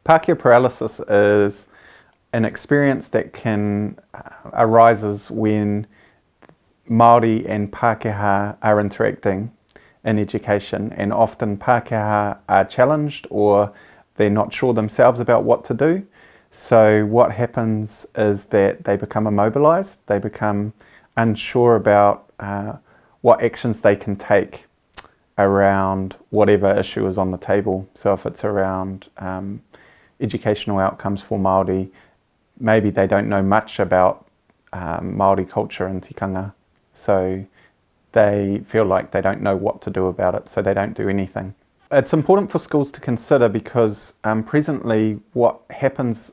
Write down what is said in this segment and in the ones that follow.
Pākehā paralysis is an experience that arises when Māori and Pākehā are interacting in education, and often Pākehā are challenged or they're not sure themselves about what to do. So what happens is that they become immobilised, they become unsure about what actions they can take around whatever issue is on the table. So if it's around educational outcomes for Māori, maybe they don't know much about Māori culture and tikanga, so they feel like they don't know what to do about it, so they don't do anything. It's important for schools to consider because presently what happens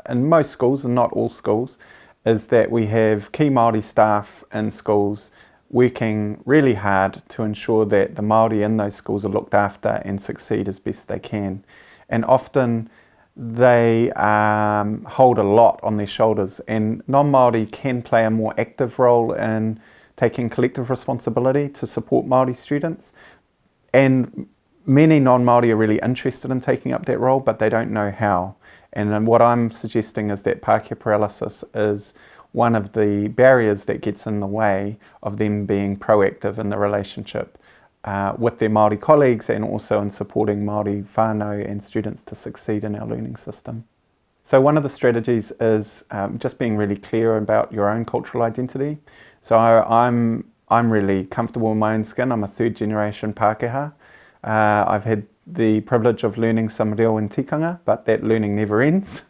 in most schools, and not all schools, is that we have key Māori staff in schools working really hard to ensure that the Māori in those schools are looked after and succeed as best they can. And often they hold a lot on their shoulders, and non-Māori can play a more active role in taking collective responsibility to support Māori students. And many non-Māori are really interested in taking up that role, but they don't know how. And what I'm suggesting is that Pākehā paralysis is one of the barriers that gets in the way of them being proactive in the relationship with their Māori colleagues, and also in supporting Māori whānau and students to succeed in our learning system. So one of the strategies is just being really clear about your own cultural identity. So I'm really comfortable in my own skin. I'm a third generation Pākehā. I've had the privilege of learning some reo and tikanga, but that learning never ends.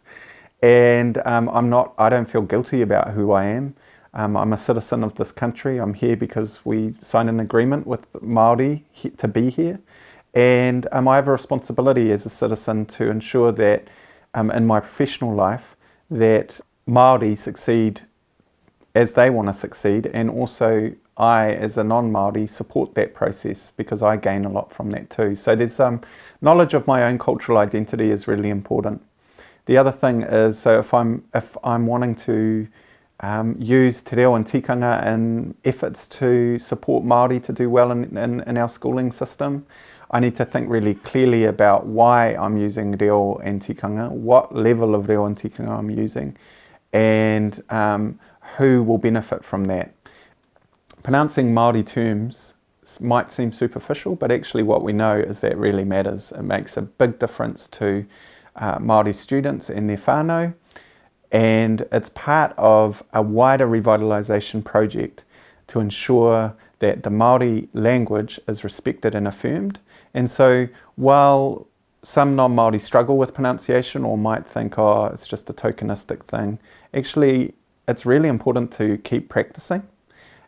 And I don't feel guilty about who I am. I'm a citizen of this country. I'm here because we signed an agreement with Māori to be here. And I have a responsibility as a citizen to ensure that in my professional life that Māori succeed as they want to succeed, and also I, as a non-Māori, support that process because I gain a lot from that too. So there's knowledge of my own cultural identity is really important. The other thing is, so if I'm wanting to use te reo and tikanga in efforts to support Māori to do well in our schooling system, I need to think really clearly about why I'm using reo and tikanga, what level of reo and tikanga I'm using, and who will benefit from that. Pronouncing Māori terms might seem superficial, but actually what we know is that really matters. It makes a big difference to Māori students and their whānau, and it's part of a wider revitalisation project to ensure that the Māori language is respected and affirmed. And so while some non-Māori struggle with pronunciation or might think, oh, it's just a tokenistic thing, actually it's really important to keep practicing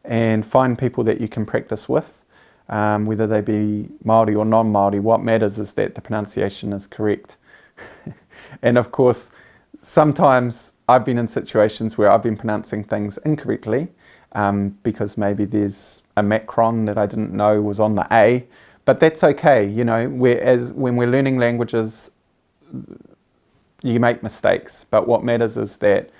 and find people that you can practice with, whether they be Māori or non-Māori. What matters is that the pronunciation is correct. And of course, sometimes I've been in situations where I've been pronouncing things incorrectly because maybe there's a macron that I didn't know was on the A, but that's okay. You know, when we're learning languages, you make mistakes, but what matters is that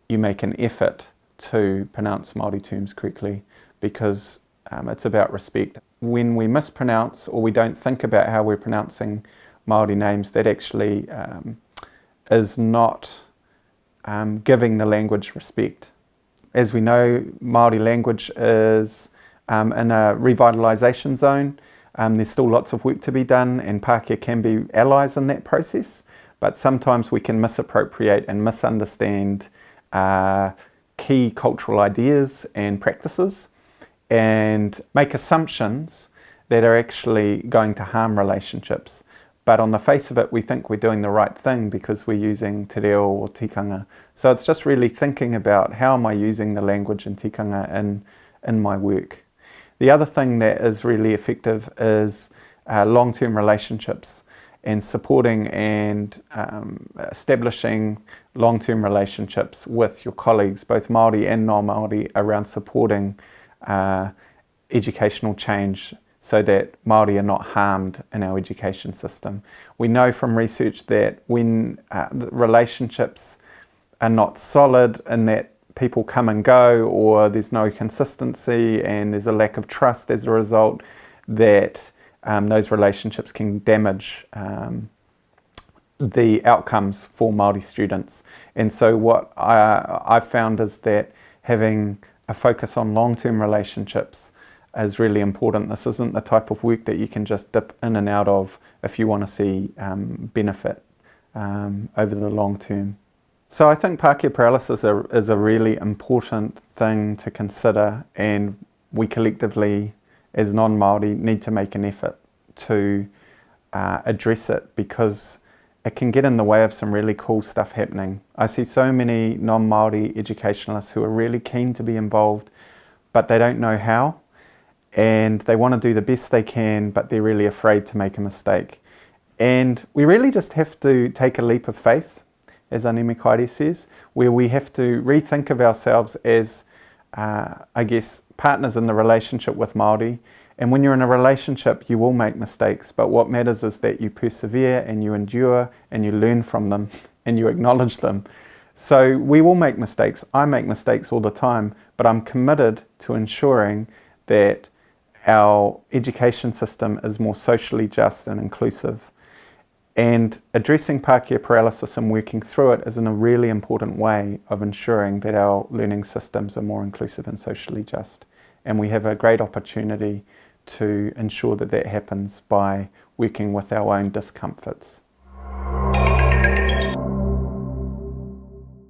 you make an effort to pronounce Māori terms correctly, because it's about respect. When we mispronounce or we don't think about how we're pronouncing Māori names, that actually is not giving the language respect. As we know, Māori language is in a revitalisation zone. There's still lots of work to be done, and Pākehā can be allies in that process, but sometimes we can misappropriate and misunderstand key cultural ideas and practices and make assumptions that are actually going to harm relationships. But on the face of it, we think we're doing the right thing because we're using te reo or tikanga. So it's just really thinking about how am I using the language and tikanga in my work. The other thing that is really effective is long-term relationships and supporting and establishing long-term relationships with your colleagues, both Māori and non-Māori, around supporting educational change so that Māori are not harmed in our education system. We know from research that when the relationships are not solid and that people come and go, or there's no consistency and there's a lack of trust as a result, that those relationships can damage the outcomes for Māori students. And so what I've found is that having a focus on long-term relationships is really important. This isn't the type of work that you can just dip in and out of if you want to see benefit over the long term. So I think Pākehā paralysis is a really important thing to consider, and we collectively as non-Māori need to make an effort to address it, because it can get in the way of some really cool stuff happening. I see so many non-Māori educationalists who are really keen to be involved, but they don't know how, and they want to do the best they can, but they're really afraid to make a mistake. And we really just have to take a leap of faith, as Anemi Kairi says, where we have to rethink of ourselves as, I guess, partners in the relationship with Māori. And when you're in a relationship, you will make mistakes, but what matters is that you persevere and you endure and you learn from them and you acknowledge them. So we will make mistakes. I make mistakes all the time, but I'm committed to ensuring that our education system is more socially just and inclusive. And addressing Pākehā paralysis and working through it is in a really important way of ensuring that our learning systems are more inclusive and socially just. And we have a great opportunity to ensure that that happens by working with our own discomforts.